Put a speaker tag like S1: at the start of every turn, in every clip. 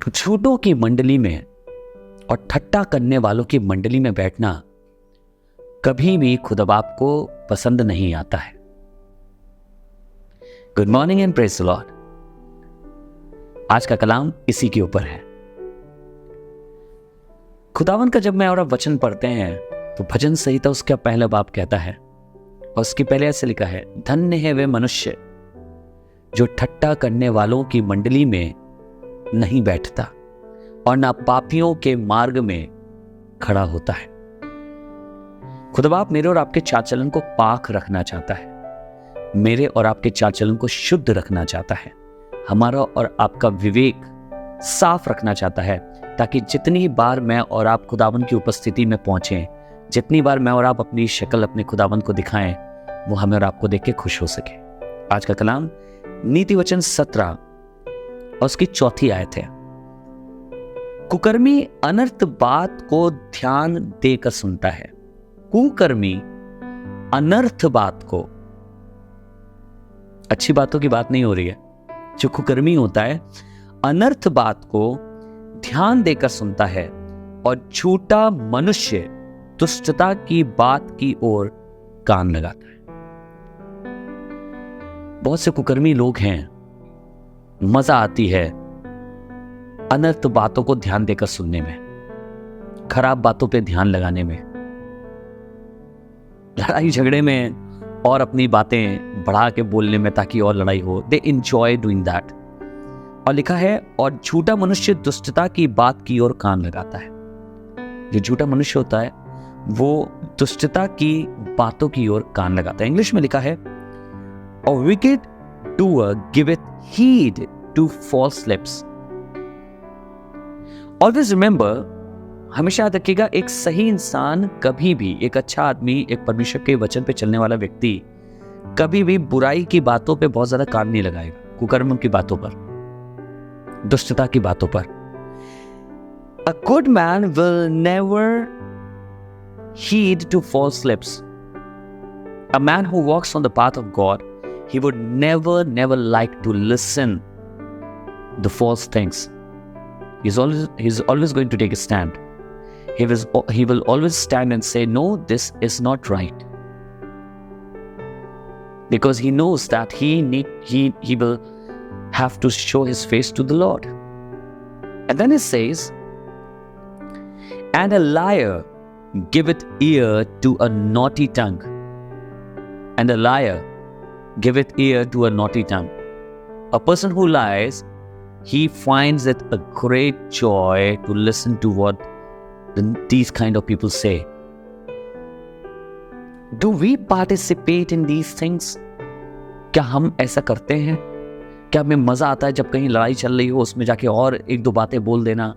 S1: झूठों की मंडली में और ठट्टा करने वालों की मंडली में बैठना कभी भी खुदा बाप को पसंद नहीं आता है। Good morning and praise the Lord. आज का कलाम इसी के ऊपर है। खुदावन का जब मैं और आप वचन पढ़ते हैं तो भजन संहिता उसका पहला बाब कहता है और उसकी पहले ऐसे लिखा है, धन्य है वे मनुष्य जो ठट्टा करने वालों की मंडली में नहीं बैठता और ना पापियों के मार्ग में खड़ा होता है। खुदा बाप मेरे और आपके चाल चलन को पाक रखना चाहता है, मेरे और आपके चाल चलन को शुद्ध रखना चाहता है, हमारा और आपका विवेक साफ रखना चाहता है, ताकि जितनी बार मैं और आप खुदावन की उपस्थिति में पहुंचे, जितनी बार मैं और आप अपनी शक्ल अपने खुदावन को दिखाएं, वो हमें और आपको देख के खुश हो सके। आज का कलाम नीति वचन 17 और उसकी 4 आयत है। कुकर्मी अनर्थ बात को ध्यान देकर सुनता है। कुकर्मी अनर्थ बात को, अच्छी बातों की बात नहीं हो रही है, जो कुकर्मी होता है अनर्थ बात को ध्यान देकर सुनता है और झूठा मनुष्य दुष्टता की बात की ओर कान लगाता है। बहुत से कुकर्मी लोग हैं, मजा आती है अनर्थ बातों को ध्यान देकर सुनने में, खराब बातों पे ध्यान लगाने में, लड़ाई झगड़े में और अपनी बातें बढ़ा के बोलने में ताकि और लड़ाई हो। They enjoy doing that. और लिखा है, और झूठा मनुष्य दुष्टता की बात की ओर कान लगाता है। जो झूठा मनुष्य होता है वो दुष्टता की बातों की ओर कान लगाता है। इंग्लिश में लिखा है, A wicked doer giveth heed to false lips. Always remember, हमेशा याद रखिएगा, एक सही इंसान कभी भी, एक अच्छा आदमी, एक परमेश्वर के वचन पे चलने वाला व्यक्ति कभी भी बुराई की बातों पे बहुत ज्यादा कान नहीं लगाएगा, कुकर्म की बातों पर, दुष्टता की बातों पर। A good man will never heed to false lips. A man who walks on the path of God, he would never like to listen the false things. He's always going to take a stand. He will always stand and say, no, this is not right, because he knows that he will have to show his face to the Lord. And then it says, and a liar giveth ear to a naughty tongue. And a liar giveth ear to a naughty tongue. A person who lies, he finds it a great joy to listen to what these kind of people say. Do we participate in these things? क्या हम ऐसा करते हैं? क्या हमें मजा आता है जब कहीं लड़ाई चल रही हो उसमें जाके और एक दो बातें बोल देना?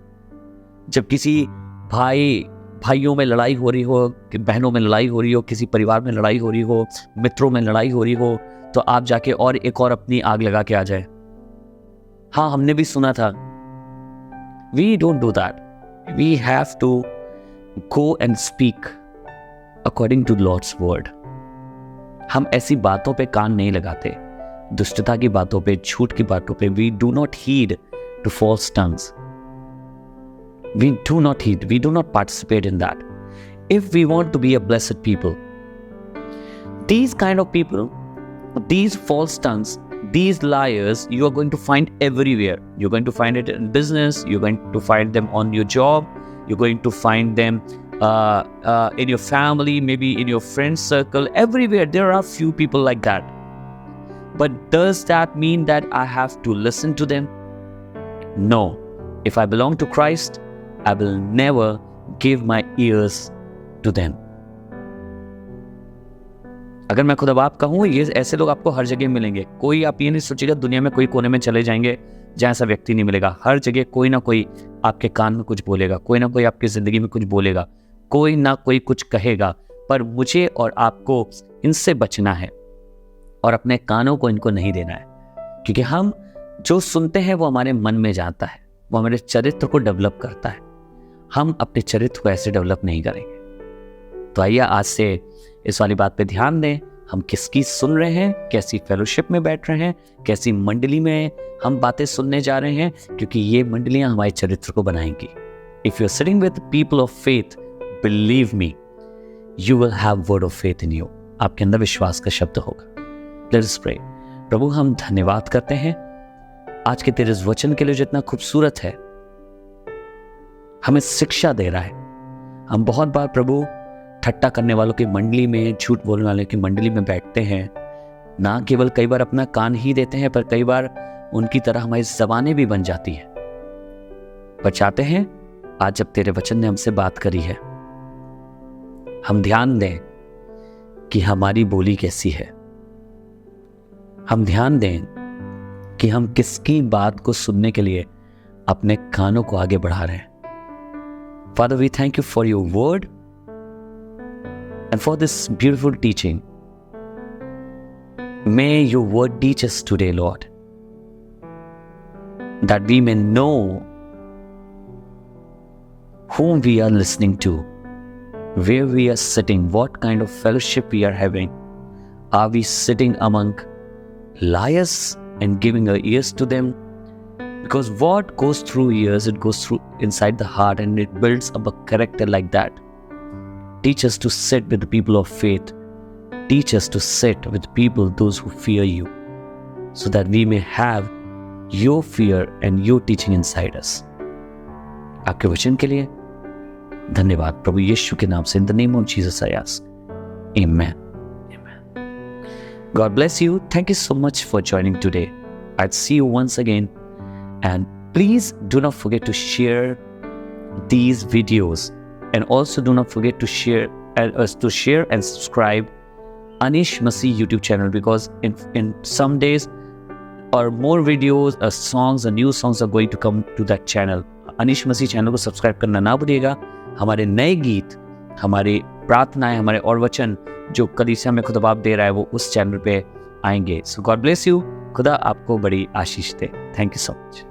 S1: जब किसी भाइयों में लड़ाई हो रही हो, बहनों में लड़ाई हो रही हो, किसी परिवार में लड़ाई हो रही हो, मित्रों में लड़ाई हो रही हो, तो आप जाके और एक और अपनी आग लगा के आ जाए। हाँ, हमने भी सुना था। We don't do that. We have to go and speak according to Lord's word. हम ऐसी बातों पे कान नहीं लगाते, दुष्टता की बातों पे, झूठ की बातों पे। We do not heed to false tongues. We do not heed. We do not participate in that. If we want to be a blessed people, these kind of people, these false tongues, these liars, you are going to find everywhere. You're going to find it in business. You're going to find them on your job. You're going to find them in your family, maybe in your friend circle. Everywhere there are few people like that. But does that mean that I have to listen to them? No. If I belong to Christ, I will never give my ears to them. अगर मैं खुदा बाप का हूं, ये ऐसे लोग आपको हर जगह मिलेंगे। कोई, आप ये नहीं सोचिएगा दुनिया में कोई कोने में चले जाएंगे जहां ऐसा व्यक्ति नहीं मिलेगा। हर जगह कोई ना कोई आपके कान में कुछ बोलेगा, कोई ना कोई आपकी जिंदगी में कुछ बोलेगा, कोई ना कोई कुछ कहेगा। पर मुझे और आपको इनसे बचना है और अपने कानों को इनको नहीं देना है, क्योंकि हम जो सुनते हैं वो हमारे मन में जाता है, वो हमारे चरित्र को डेवलप करता है। हम अपने चरित्र को ऐसे डेवलप नहीं करेंगे। तो आइए आज से इस वाली बात पे ध्यान दें, हम किसकी सुन रहे हैं, कैसी फेलोशिप में बैठ रहे हैं, कैसी मंडली में हम बातें सुनने जा रहे हैं, क्योंकि ये मंडलियां हमारे चरित्र को बनाएंगी। If you are sitting with people of faith, believe me, you will have word of faith in you. आपके अंदर विश्वास का शब्द होगा। Let us pray. प्रभु, हम धन्यवाद करते हैं आज के तेरे इस वचन के लिए जो इतना खूबसूरत है, हमें शिक्षा दे रहा है। हम बहुत बार प्रभु ठट्टा करने वालों की मंडली में, झूठ बोलने वालों की मंडली में बैठते हैं, ना केवल कई बार अपना कान ही देते हैं, पर कई बार उनकी तरह हमारी ज़बानें भी बन जाती हैं। पर चाहते हैं आज जब तेरे वचन ने हमसे बात करी है, हम ध्यान दें कि हमारी बोली कैसी है। हम ध्यान दें कि हम किसकी बात को सुनने के लिए अपने कानों को आगे बढ़ा रहे हैं। Father, we thank you for your word and for this beautiful teaching. May your word teach us today, Lord, that we may know whom we are listening to, where we are sitting, what kind of fellowship we are having. Are we sitting among liars and giving our ears to them? Because what goes through ears, it goes through inside the heart, and it builds up a character like that. Teach us to sit with the people of faith. Teach us to sit with people, those who fear you, so that we may have your fear and your teaching inside us. आपके वचन के लिए धन्यवाद प्रभु यीशु के नाम से। In the name of Jesus I ask. Amen. Amen. God bless you. Thank you so much for joining today. I'll see you once again. And please do not forget to share these videos, and also do not forget to share and subscribe Anish Masih YouTube channel, because in some days or more videos or songs or new songs are going to come to that channel. Anish Masih channel को subscribe करना ना भूलिएगा। हमारे नए गीत, हमारी प्रार्थनाएं, हमारे और वचन जो कलीसिया में खुदा बाप दे रहा है, वो उस चैनल पे आएंगे। So God bless you. खुदा आपको बड़ी आशीष दे। Thank you so much.